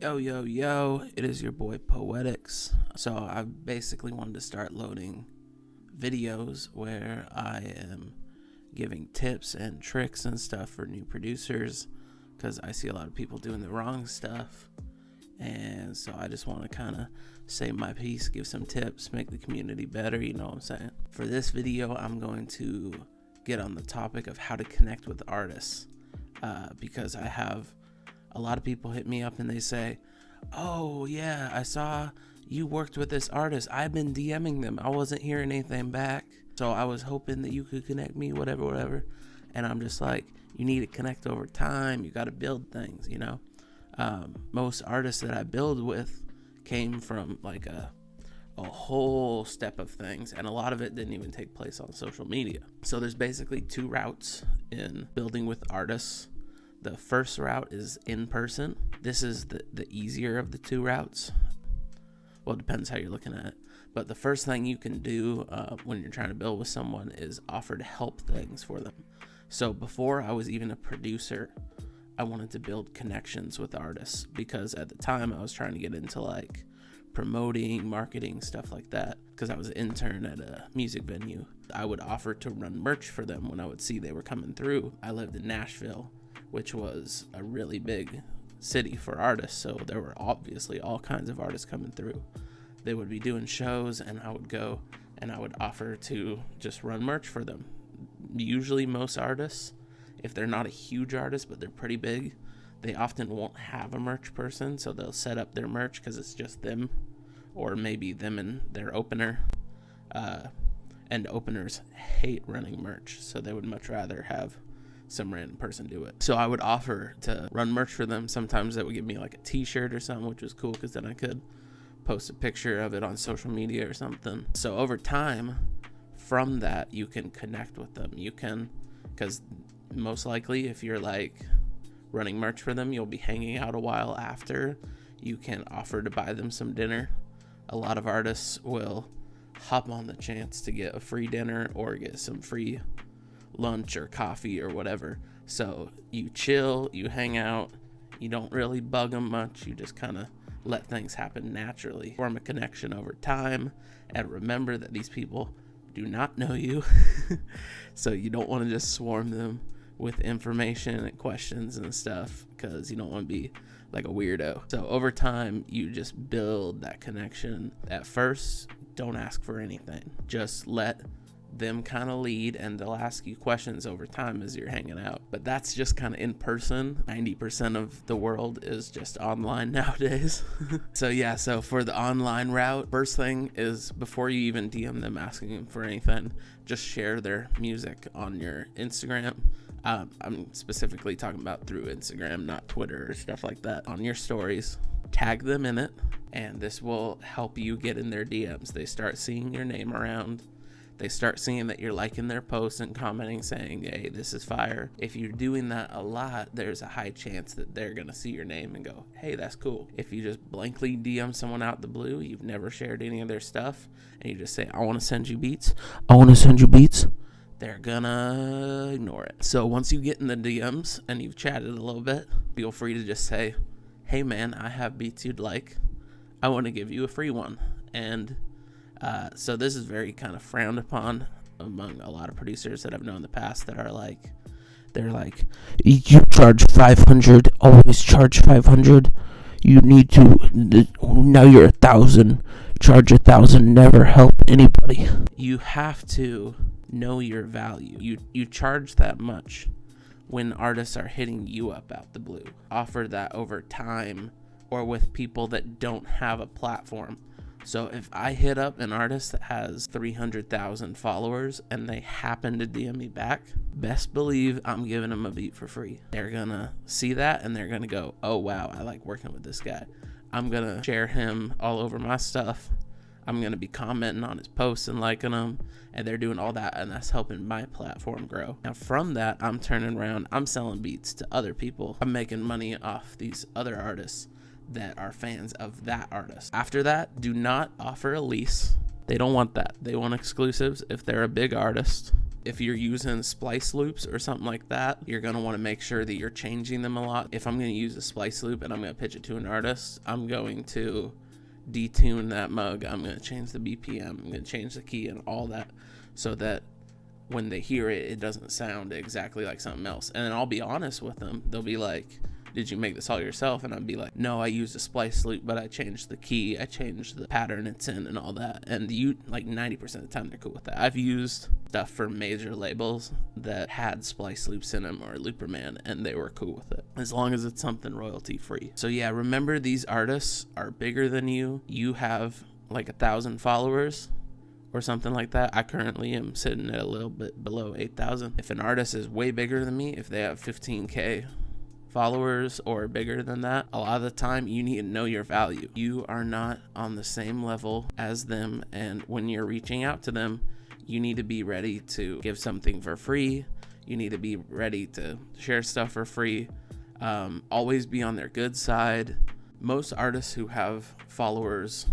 Yo, yo, yo, it is your boy Poetics. So I basically wanted to start loading videos where I am giving tips and tricks and stuff for new producers because I see a lot of people doing the wrong stuff. And so I just want to kind of say my piece, give some tips, make the community better, you know what I'm saying? For this video, I'm going to get on the topic of how to connect with artists because I have a lot of people hit me up and they say, oh yeah, I saw you worked with this artist. I've been DMing them. I wasn't hearing anything back. So I was hoping that you could connect me, whatever. And I'm just like, you need to connect over time. You got to build things, you know? Most artists that I build with came from like a whole step of things. And a lot of it didn't even take place on social media. So there's basically two routes in building with artists. The first route is in person. This is the easier of the two routes. Well, it depends how you're looking at it. But the first thing you can do when you're trying to build with someone is offer to help things for them. So before I was even a producer, I wanted to build connections with artists because at the time I was trying to get into like promoting, marketing, stuff like that. Because I was an intern at a music venue. I would offer to run merch for them when I would see they were coming through. I lived in Nashville, which was a really big city for artists. So there were obviously all kinds of artists coming through. They would be doing shows and I would go and I would offer to just run merch for them. Usually most artists, if they're not a huge artist, but they're pretty big, they often won't have a merch person. So they'll set up their merch because it's just them or maybe them and their opener. And openers hate running merch. So they would much rather have some random person do it. So I would offer to run merch for them. Sometimes that would give me like a t-shirt or something, which was cool because then I could post a picture of it on social media or something. So over time, from that, you can connect with them. You can, because most likely if you're like running merch for them, you'll be hanging out a while after. You can offer to buy them some dinner. A lot of artists will hop on the chance to get a free dinner or get some free lunch or coffee or whatever. So you chill, you hang out, you don't really bug them much, you just kind of let things happen naturally. Form a connection over time and remember that these people do not know you. So you don't want to just swarm them with information and questions and stuff because you don't want to be like a weirdo. So over time, you just build that connection. At first, don't ask for anything. Just let them kind of lead and they'll ask you questions over time as you're hanging out. But that's just kind of in person. 90% of the world is just online nowadays. So for the online route, first thing is before you even DM them asking them for anything, just share their music on your Instagram. I'm specifically talking about through Instagram, not Twitter or stuff like that. On your stories, tag them in it, and this will help you get in their DMs. They start seeing your name around. They start seeing that you're liking their posts and commenting saying, hey, this is fire. If you're doing that a lot, there's a high chance that they're going to see your name and go, hey, that's cool. If you just blankly DM someone out the blue, you've never shared any of their stuff, and you just say, I want to send you beats. They're gonna ignore it. So once you get in the DMs and you've chatted a little bit, feel free to just say, hey man, I have beats you'd like. I want to give you a free one. And so this is very kind of frowned upon among a lot of producers that I've known in the past that are like, they're like, you charge 500, always charge 500. You need to, now you're 1,000, charge 1,000, never help anybody. You have to know your value. You charge that much when artists are hitting you up out the blue. Offer that over time or with people that don't have a platform. So if I hit up an artist that has 300,000 followers and they happen to DM me back, best believe I'm giving them a beat for free. They're gonna see that and they're gonna go, oh wow, I like working with this guy. I'm gonna share him all over my stuff. I'm gonna be commenting on his posts and liking them, and they're doing all that, and that's helping my platform grow. Now from that, I'm turning around, I'm selling beats to other people. I'm making money off these other artists that are fans of that artist. After that, do not offer a lease. They don't want that. They want exclusives. If they're a big artist, If you're using splice loops or something like that, you're going to want to make sure that you're changing them a lot. If I'm going to use a splice loop and I'm going to pitch it to an artist, I'm going to detune that mug. I'm going to change the BPM. I'm going to change the key and all that so that when they hear it, it doesn't sound exactly like something else. And then I'll be honest with them. They'll be like, did you make this all yourself? And I'd be like, no, I used a splice loop, but I changed the key, I changed the pattern it's in and all that. And you, like 90% of the time, they're cool with that. I've used stuff for major labels that had splice loops in them or Looperman, and they were cool with it, as long as it's something royalty free. So yeah, remember, these artists are bigger than you. You have like 1,000 followers or something like that. I currently am sitting at a little bit below 8,000. If an artist is way bigger than me, if they have 15K followers or bigger than that, a lot of the time you need to know your value. You are not on the same level as them, and when you're reaching out to them, you need to be ready to give something for free. You need to be ready to share stuff for free. Always be on their good side. Most artists who have followers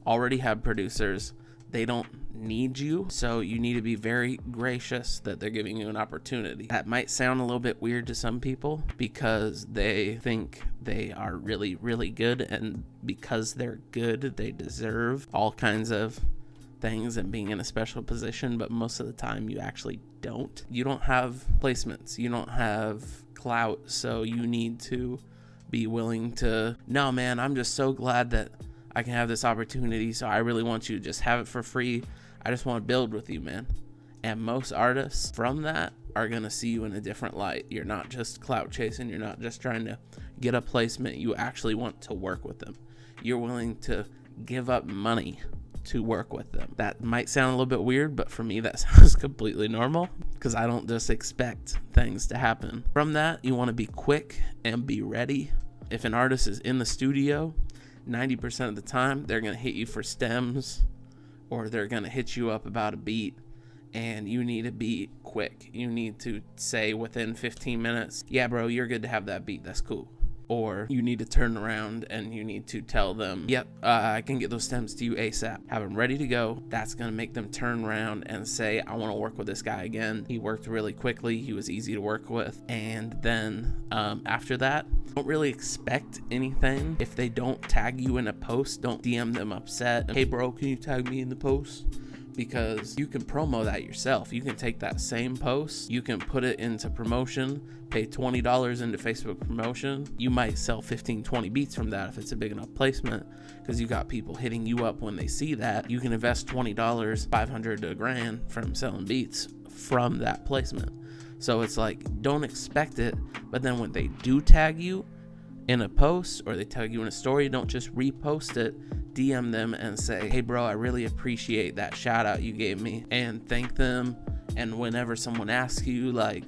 already have producers. They don't need you, so you need to be very gracious that they're giving you an opportunity. That might sound a little bit weird to some people because they think they are really, really good, and because they're good, they deserve all kinds of things and being in a special position, but most of the time you actually don't. You don't have placements, you don't have clout, so you need to be willing to, no man, I'm just so glad that I can have this opportunity, so I really want you to just have it for free. I just want to build with you, man. And most artists from that are going to see you in a different light. You're not just clout chasing. You're not just trying to get a placement. You actually want to work with them. You're willing to give up money to work with them. That might sound a little bit weird, but for me, that sounds completely normal because I don't just expect things to happen. From that, you want to be quick and be ready. If an artist is in the studio, 90% of the time, they're going to hit you for stems, or they're going to hit you up about a beat, and you need to be quick. You need to say within 15 minutes, yeah, bro, you're good to have that beat. That's cool. Or you need to turn around and you need to tell them, yep, I can get those stems to you ASAP. Have them ready to go. That's going to make them turn around and say, I want to work with this guy again. He worked really quickly. He was easy to work with. And then after that, don't really expect anything. If they don't tag you in a post, don't DM them upset. Hey, bro, can you tag me in the post? Because you can promo that yourself. You can take that same post, you can put it into promotion, pay $20 into Facebook promotion. You might sell 15, 20 beats from that if it's a big enough placement, because you got people hitting you up when they see that. You can invest $20, $500 to $1,000 from selling beats from that placement. So it's like, don't expect it, but then when they do tag you in a post or they tag you in a story, don't just repost it. DM them and say, hey bro, I really appreciate that shout out you gave me, and thank them. And whenever someone asks you like,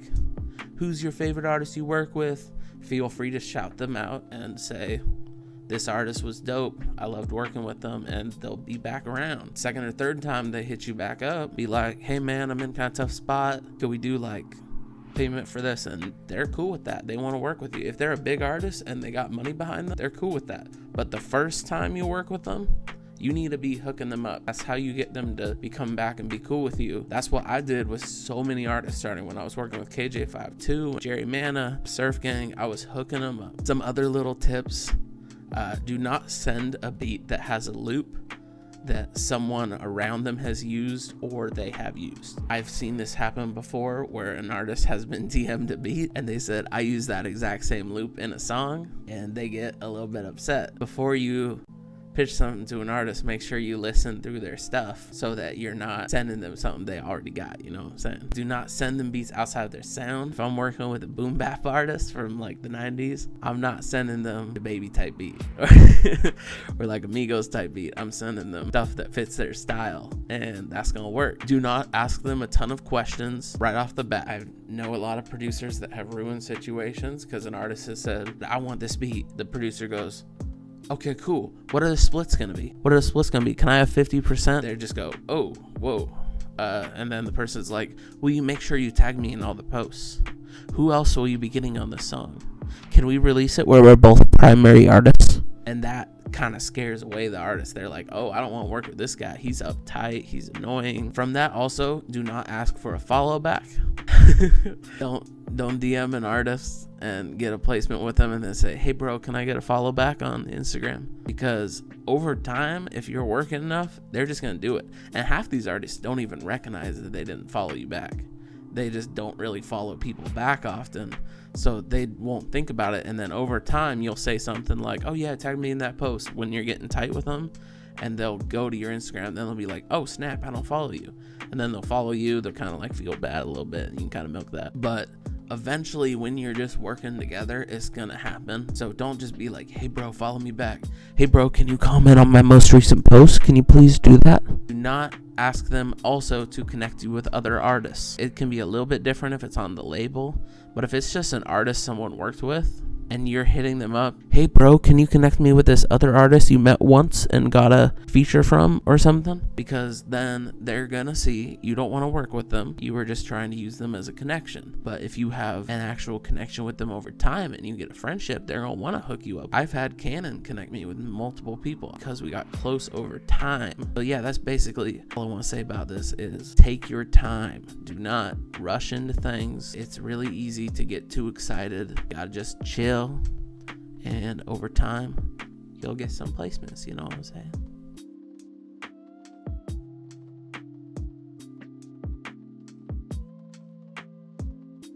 who's your favorite artist you work with, feel free to shout them out and say, this artist was dope, I loved working with them, and they'll be back around. Second or third time they hit you back up, be like, hey man, I'm in kind of tough spot, could we do like payment for this? And they're cool with that. They want to work with you. If they're a big artist and they got money behind them, they're cool with that. But the first time you work with them, you need to be hooking them up. That's how you get them to come back and be cool with you. That's what I did with so many artists starting when I was working with KJ52, Jerry Mana, Surf Gang. I was hooking them up. Some other little tips: do not send a beat that has a loop that someone around them has used or they have used. I've seen this happen before where an artist has been DM'd a beat and they said, I use that exact same loop in a song, and they get a little bit upset. Before you pitch something to an artist, make sure you listen through their stuff so that you're not sending them something they already got, you know what I'm saying? Do not send them beats outside of their sound. If I'm working with a boom bap artist from like the 90s, I'm not sending them the Baby type beat or like Amigos type beat. I'm sending them stuff that fits their style, and that's gonna work. Do not ask them a ton of questions right off the bat. I know a lot of producers that have ruined situations because an artist has said, I want this beat. The producer goes, okay, cool. What are the splits gonna be? What are the splits gonna be? Can I have 50%? They just go, oh, whoa. And then the person's like, will you make sure you tag me in all the posts? Who else will you be getting on this song? Can we release it where we're both primary artists? And that kind of scares away the artist. They're like, oh, I don't want to work with this guy. He's uptight. He's annoying. From that, also, do not ask for a follow back. Don't DM an artist and get a placement with them and then say, hey bro, can I get a follow back on Instagram? Because over time, if you're working enough, they're just gonna do it. And half these artists don't even recognize that they didn't follow you back. They just don't really follow people back often, so they won't think about it. And then over time, you'll say something like, oh yeah, tag me in that post when you're getting tight with them, and they'll go to your Instagram. Then they'll be like, oh snap, I don't follow you. And then they'll follow you. They'll kind of like feel bad a little bit, and you can kind of milk that. But eventually, when you're just working together, it's gonna happen. So don't just be like, hey bro, follow me back. Hey bro, can you comment on my most recent post? Can you please do that? Do not ask them also to connect you with other artists. It can be a little bit different if it's on the label, but if it's just an artist someone worked with and you're hitting them up, hey bro, can you connect me with this other artist you met once and got a feature from or something? Because then they're gonna see you don't want to work with them. You were just trying to use them as a connection. But if you have an actual connection with them over time and you get a friendship, they're gonna want to hook you up. I've had Canon connect me with multiple people because we got close over time. So yeah, that's basically all I want to say about this is take your time. Do not rush into things. It's really easy to get too excited. You gotta just chill. And over time, you'll get some placements, you know what I'm saying?